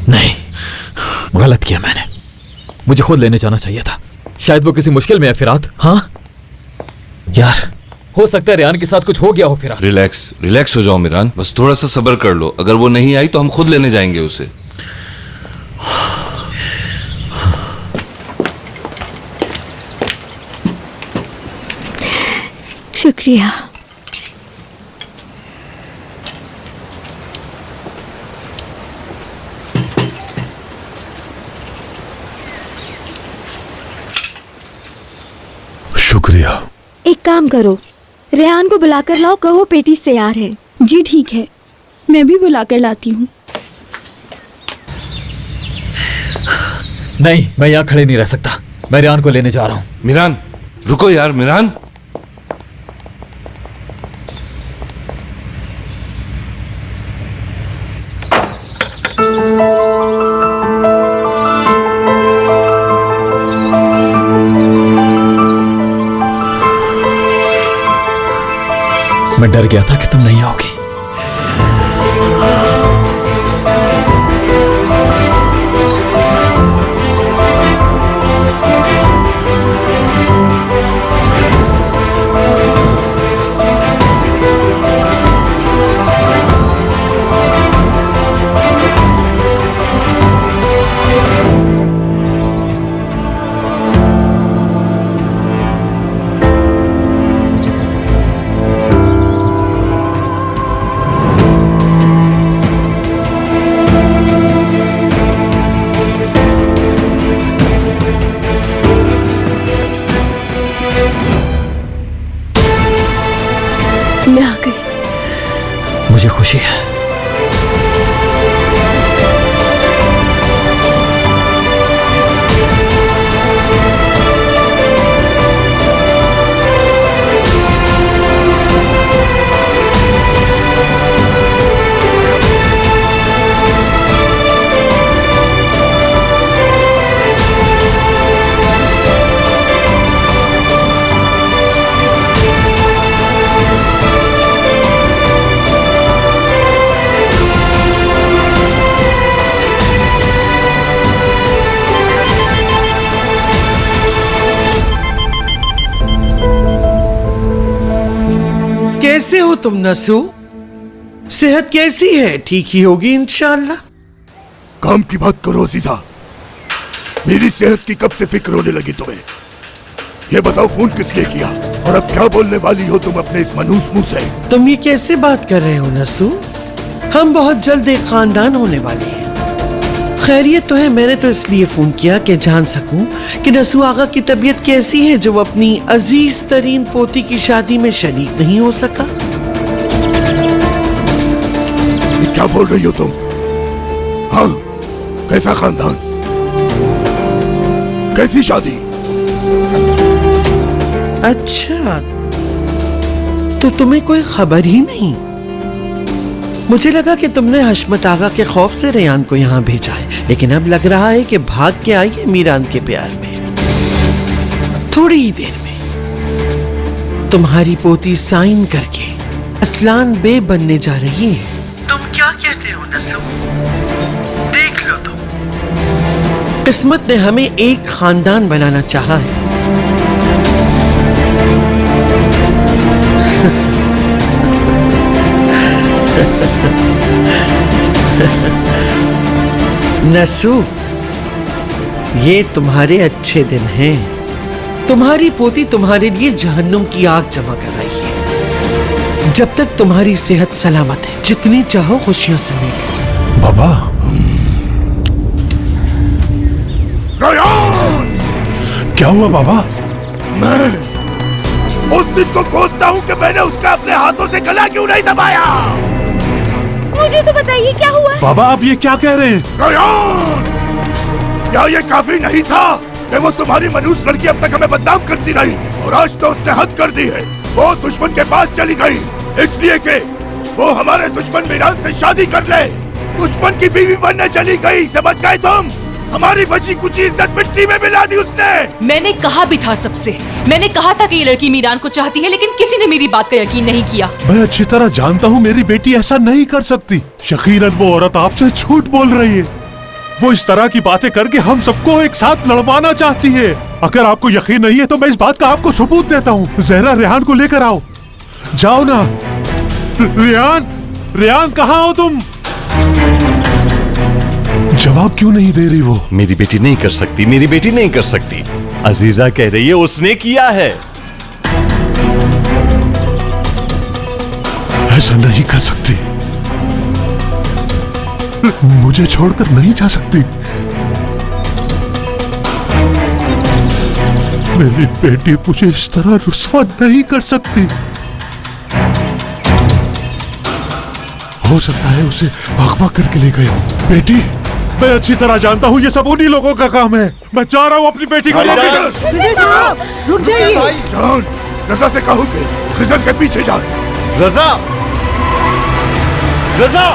नहीं, गलत किया मैंने। मुझे खुद लेने जाना चाहिए था। शायद वो किसी मुश्किल में है फिराद। हाँ यार, हो सकता है रेहान के साथ कुछ हो गया हो फिराद। रिलैक्स हो जाओ मिरान, बस थोड़ा सा सब्र कर लो। अगर वो नहीं आई तो हम खुद लेने जाएंगे उसे। शुक्रिया। शुक्रिया। एक काम करो, रेहान को बुलाकर लाओ, कहो पेटीज तैयार है। जी ठीक है, मैं भी बुलाकर लाती हूँ। नहीं, मैं यहाँ खड़े नहीं रह सकता। मैं रेहान को लेने जा रहा हूँ। मिरान रुको यार, मिरान। मैं डर गया था कि तुम नहीं आओगी। मैं आ गई। मुझे खुशी है। कैसे हो तुम नसू? सेहत कैसी है? ठीक ही होगी इंशाअल्लाह। काम की बात करो अजीजा। मेरी सेहत की कब से फिक्र होने लगी तुम्हें? ये बताओ फोन किसने किया और अब क्या बोलने वाली हो तुम अपने इस मनूस मुंह से? तुम ये कैसे बात कर रहे हो नसू? हम बहुत जल्द एक खानदान होने वाले हैं। खैरियत तो है। मैंने तो इसलिए फोन किया कि जान सकूं कि नसू आगा की तबीयत कैसी है, जो अपनी अजीज तरीन पोती की शादी में शरीक नहीं हो सका। ये क्या बोल रही हो तुम? हाँ, कैसा खानदान, कैसी शादी? अच्छा, तो तुम्हें कोई खबर ही नहीं? मुझे लगा कि तुमने हशमत आगा के खौफ से रेहान को यहाँ भेजा है, लेकिन अब लग रहा है कि भाग के आई है मीरान के प्यार में। थोड़ी ही देर में तुम्हारी पोती साइन करके असलान बे बनने जा रही है। तुम क्या कहते हो नसू? देख लो तुम, किस्मत ने हमें एक खानदान बनाना चाहा है। नसू, ये तुम्हारे अच्छे दिन हैं। तुम्हारी पोती तुम्हारे लिए जहन्नुम की आग जमा कर रही है। जब तक तुम्हारी सेहत सलामत है, जितनी चाहो खुशियां समेट लो। बाबा, रेहान! क्या हुआ बाबा? मैं उस दिन को कोसता हूँ कि मैंने उसका अपने हाथों से गला क्यों नहीं दबाया। मुझे तो बताइए क्या हुआ? बाबा आप ये क्या कह रहे हैं? रेहान! क्या ये काफी नहीं था कि वो तुम्हारी मनूस लड़की अब तक हमें बदनाम करती रही, और आज तो उसने हद कर दी है। वो दुश्मन के पास चली गई इसलिए कि वो हमारे दुश्मन मीरान से शादी कर ले। दुश्मन की बीवी बनने चली गई, समझ गए तुम? हमारी बची कुछ इज्जत मिट्टी में मिला दी उसने। मैंने कहा भी था सबसे, मैंने कहा था कि ये लड़की मीरान को चाहती है, लेकिन किसी ने मेरी बात का यकीन नहीं किया। मैं अच्छी तरह जानता हूँ मेरी बेटी ऐसा नहीं कर सकती। यकीनन वो औरत आपसे झूठ बोल रही है। वो इस तरह की बातें करके हम सबको एक साथ लड़वाना चाहती है। अगर आपको यकीन नहीं है तो मैं इस बात का आपको सबूत देता हूँ। जहरा, रेहान को लेकर आओ, जाओ ना। रेहान, रेहान कहाँ हो तुम? जवाब क्यों नहीं दे रही वो? मेरी बेटी नहीं कर सकती, मेरी बेटी नहीं कर सकती। अजीजा कह रही है उसने किया है। ऐसा नहीं कर सकती, मुझे छोड़कर नहीं जा सकती। मेरी बेटी मुझे इस तरह रुस्वा नहीं कर सकती। हो सकता है उसे अगवा करके ले गए हो। बेटी, मैं अच्छी तरह जानता हूँ ये सब उन्हीं लोगों का काम है। मैं चाह रहा हूँ अपनी बेटी को रुक जाइए। जान, रजा से कहो कि खिजर के पीछे जाए। रजा, रजा।